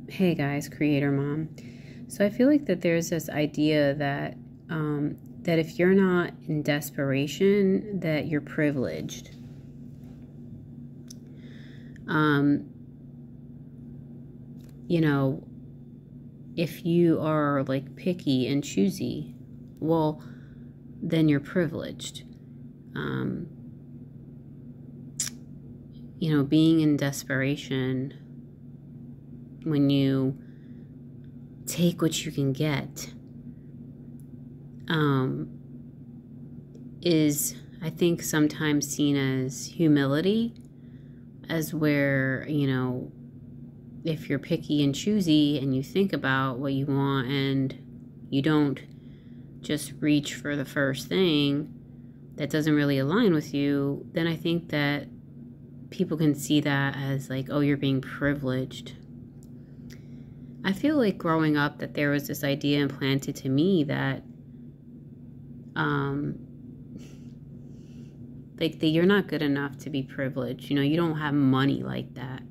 Hey guys, Creator Mom. So I feel like that there's this idea that that if you're not in desperation, that you're privileged. Um, you know, if you are like picky and choosy, well, then you're privileged. Um, being in desperation, when you take what you can get, is, I think, sometimes seen as humility, as where, if you're picky and choosy and you think about what you want and you don't just reach for the first thing that doesn't really align with you, then I think that people can see that as like, oh, you're being privileged. I feel like growing up that there was this idea implanted to me that like that you're not good enough to be privileged. You don't have money like that.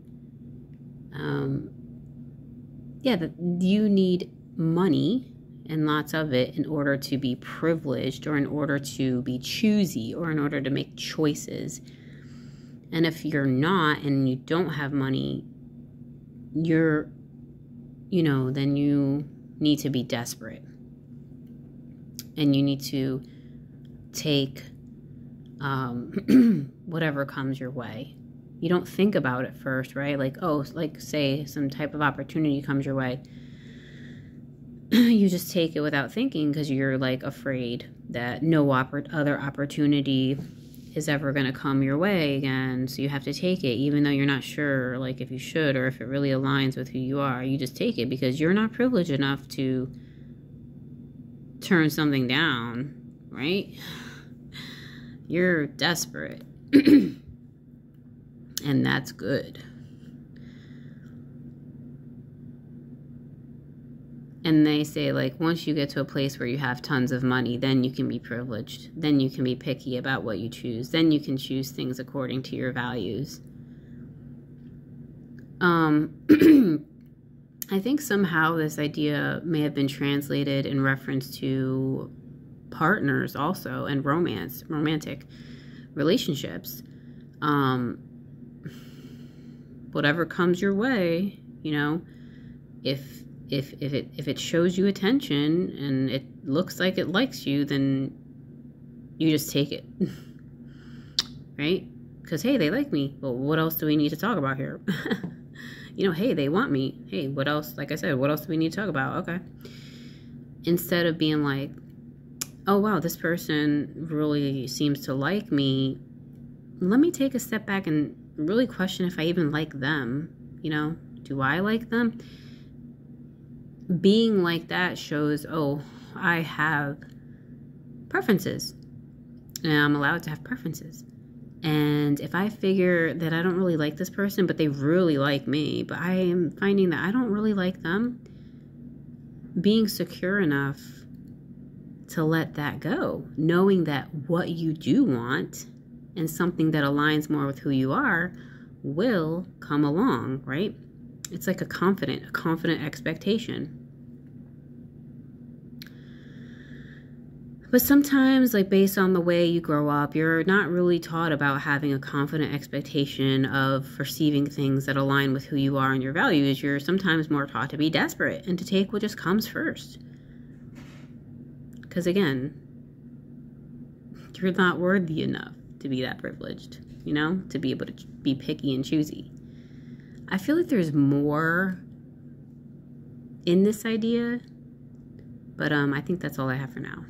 That you need money and lots of it in order to be privileged, or in order to be choosy, or in order to make choices. And if you're not, and you don't have money, then you need to be desperate. And you need to take whatever comes your way. You don't think about it first, right? Like, oh, like say some type of opportunity comes your way. You just take it without thinking because you're like afraid that no other opportunity is ever going to come your way again. So you have to take it, even though you're not sure like if you should or if it really aligns with who you are. You just take it because you're not privileged enough to turn something down, right? You're desperate. And that's good. And they say, like, once you get to a place where you have tons of money, then you can be privileged. Then you can be picky about what you choose. Then you can choose things according to your values. I think somehow this idea may have been translated in reference to partners also, and romantic relationships. Whatever comes your way, if it shows you attention and it looks like it likes you, then you just take it. Right? Because, hey, they like me. Well, what else do we need to talk about here? Hey, they want me. Hey, what else? Like I said, what else do we need to talk about? Okay. Instead of being like, oh, wow, this person really seems to like me. Let me take a step back and really question if I even like them. Do I like them? Being like that shows, oh, I have preferences. And I'm allowed to have preferences. And if I figure that I don't really like this person, but they really like me, but I am finding that I don't really like them, being secure enough to let that go, knowing that what you do want and something that aligns more with who you are will come along, right? It's like a confident expectation. But sometimes, like, based on the way you grow up, you're not really taught about having a confident expectation of receiving things that align with who you are and your values. You're sometimes more taught to be desperate and to take what just comes first. Because again, you're not worthy enough to be that privileged, to be able to be picky and choosy. I feel like there's more in this idea, but I think that's all I have for now.